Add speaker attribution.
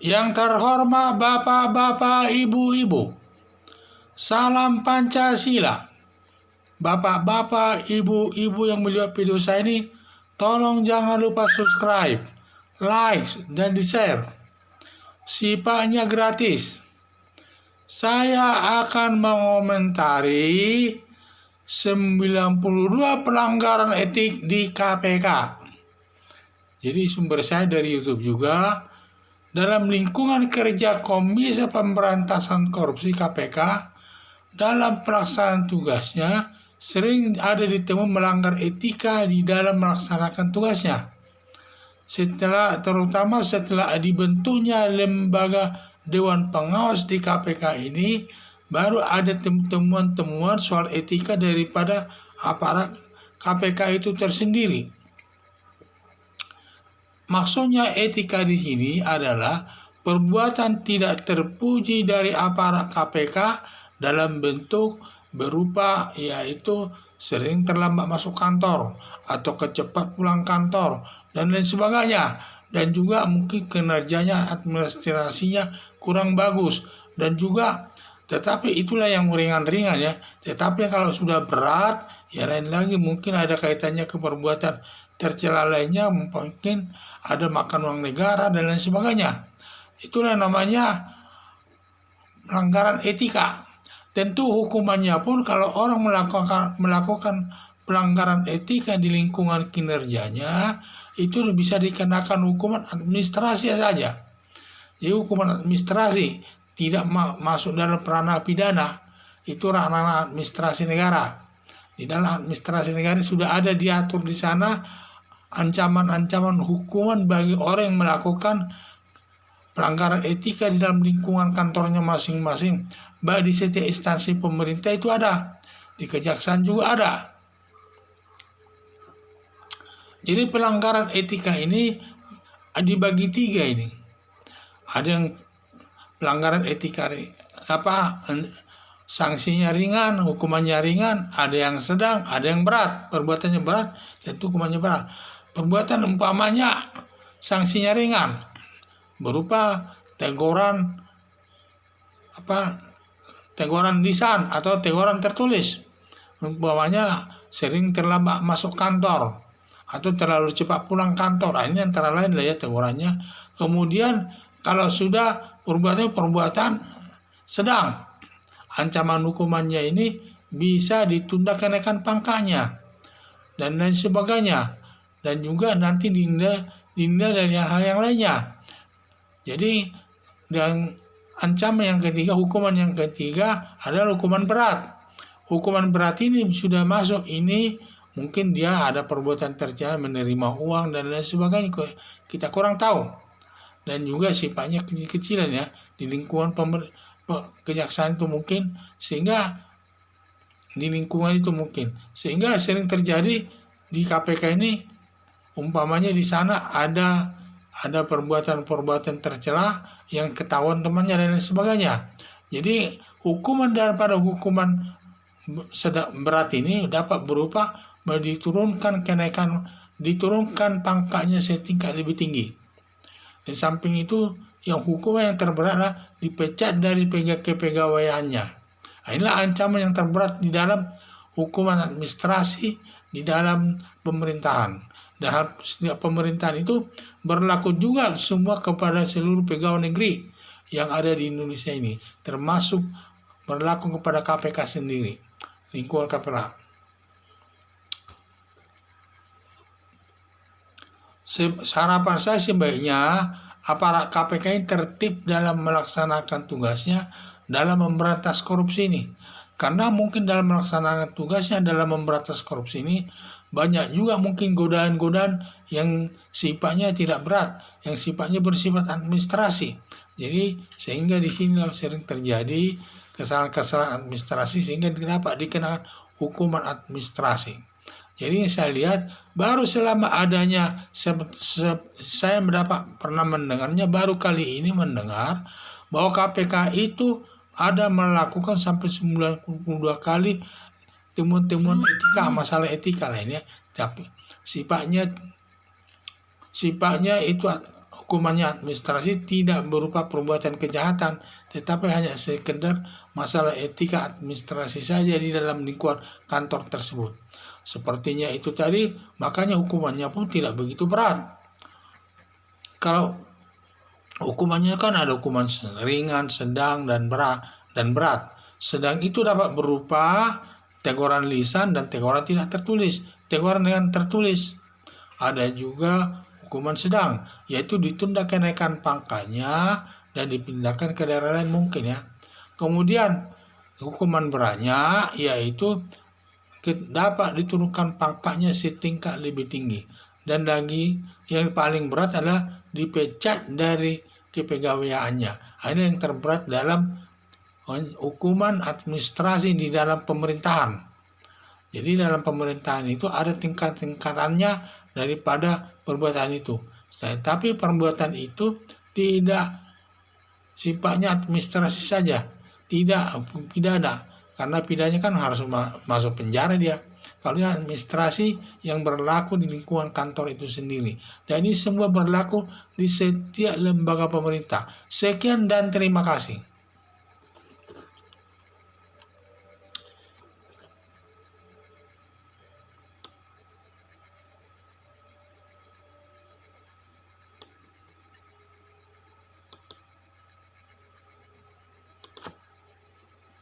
Speaker 1: Yang terhormat Bapak-bapak, Ibu-ibu, salam Pancasila. Bapak-bapak, Ibu-ibu yang melihat video saya ini, tolong jangan lupa subscribe, like, dan di-share. Sifatnya gratis. Saya akan mengomentari 92 pelanggaran etik di KPK. Jadi sumber saya dari YouTube juga. Dalam lingkungan kerja Komisi Pemberantasan Korupsi KPK, dalam pelaksanaan tugasnya sering ada ditemui melanggar etika di dalam melaksanakan tugasnya. Terutama setelah dibentuknya lembaga Dewan Pengawas di KPK ini, baru ada temuan-temuan soal etika daripada aparat KPK itu tersendiri. Maksudnya etika di sini adalah perbuatan tidak terpuji dari aparat KPK dalam bentuk berupa yaitu sering terlambat masuk kantor atau cepat pulang kantor dan lain sebagainya, dan juga mungkin kinerjanya administrasinya kurang bagus, dan juga tetapi itulah yang ringan-ringan ya. Tetapi kalau sudah berat ya lain lagi, mungkin ada kaitannya ke perbuatan tercela lainnya, mungkin ada makan uang negara dan lain sebagainya. Itulah namanya pelanggaran etika. Tentu hukumannya pun kalau orang melakukan pelanggaran etika di lingkungan kinerjanya, itu bisa dikenakan hukuman administrasi saja. Jadi hukuman administrasi tidak masuk dalam ranah pidana, itu ranah administrasi negara. Di dalam administrasi negara sudah ada diatur di sana ancaman-ancaman hukuman bagi orang yang melakukan pelanggaran etika di dalam lingkungan kantornya masing-masing. Baik di setiap instansi pemerintah itu ada, di kejaksaan juga ada. Jadi pelanggaran etika ini dibagi tiga ini. Ada yang pelanggaran etika sanksinya ringan, hukumannya ringan, ada yang sedang, ada yang berat. Perbuatannya berat, tentu hukumannya berat. Perbuatan umpamanya sanksinya ringan, berupa teguran lisan atau teguran tertulis. Umpamanya sering terlambat masuk kantor atau terlalu cepat pulang kantor. Ini antara lain lah ya tegurannya. Kemudian kalau sudah perbuatan sedang, ancaman hukumannya ini bisa ditunda kenaikan pangkatnya dan lain sebagainya, dan juga nanti dinda dari hal yang lainnya. Jadi dan ancaman yang ketiga, hukuman yang ketiga adalah hukuman berat. Hukuman berat ini sudah masuk, ini mungkin dia ada perbuatan tercela, menerima uang dan lain sebagainya, kita kurang tahu, dan juga sifatnya kecil-kecilan ya di lingkungan kejaksaan itu mungkin, sehingga di lingkungan itu mungkin sehingga sering terjadi di KPK ini. Umpamanya di sana ada perbuatan-perbuatan tercela yang ketahuan temannya dan lain sebagainya. Jadi hukuman daripada hukuman sedang berat ini dapat berupa diturunkan pangkatnya setingkat lebih tinggi. Di samping itu, yang hukuman yang terberat adalah dipecat dari kepegawaiannya. Inilah ancaman yang terberat di dalam hukuman administrasi di dalam pemerintahan. Dan hal pemerintahan itu berlaku juga semua kepada seluruh pegawai negeri yang ada di Indonesia ini, termasuk berlaku kepada KPK sendiri, lingkungan KPK. Harapan saya sebaiknya aparat KPK ini tertib dalam melaksanakan tugasnya dalam memberantas korupsi ini. Karena mungkin dalam melaksanakan tugasnya dalam memberantas korupsi ini banyak juga mungkin godaan-godaan yang sifatnya tidak berat, yang sifatnya bersifat administrasi. Jadi sehingga di sini sering terjadi kesalahan-kesalahan administrasi sehingga dapat dikenakan hukuman administrasi. Jadi saya lihat baru selama adanya saya pernah mendengarnya, baru kali ini mendengar bahwa KPK itu ada melakukan sampai 92 kali temuan-temuan etika, masalah etika lainnya, tapi sifatnya itu hukumannya administrasi tidak berupa perbuatan kejahatan, tetapi hanya sekedar masalah etika administrasi saja di dalam lingkungan kantor tersebut. Sepertinya itu tadi, makanya hukumannya pun tidak begitu berat. Kalau hukumannya kan ada hukuman ringan, sedang, dan berat. Sedang itu dapat berupa teguran lisan dan teguran tidak tertulis. Teguran dengan tertulis. Ada juga hukuman sedang, yaitu ditunda kenaikan pangkatnya dan dipindahkan ke daerah lain mungkin ya. Kemudian hukuman beratnya yaitu dapat diturunkan pangkatnya setingkat lebih tinggi. Dan lagi yang paling berat adalah dipecat dari kepegawaiannya. Ini yang terberat dalam hukuman administrasi di dalam pemerintahan. Jadi dalam pemerintahan itu ada tingkat-tingkatannya daripada perbuatan itu. Tapi perbuatan itu tidak sifatnya administrasi saja, tidak pidana. Karena pidananya kan harus masuk penjara dia. Kalau administrasi yang berlaku di lingkungan kantor itu sendiri. Dan ini semua berlaku di setiap lembaga pemerintah. Sekian dan terima kasih.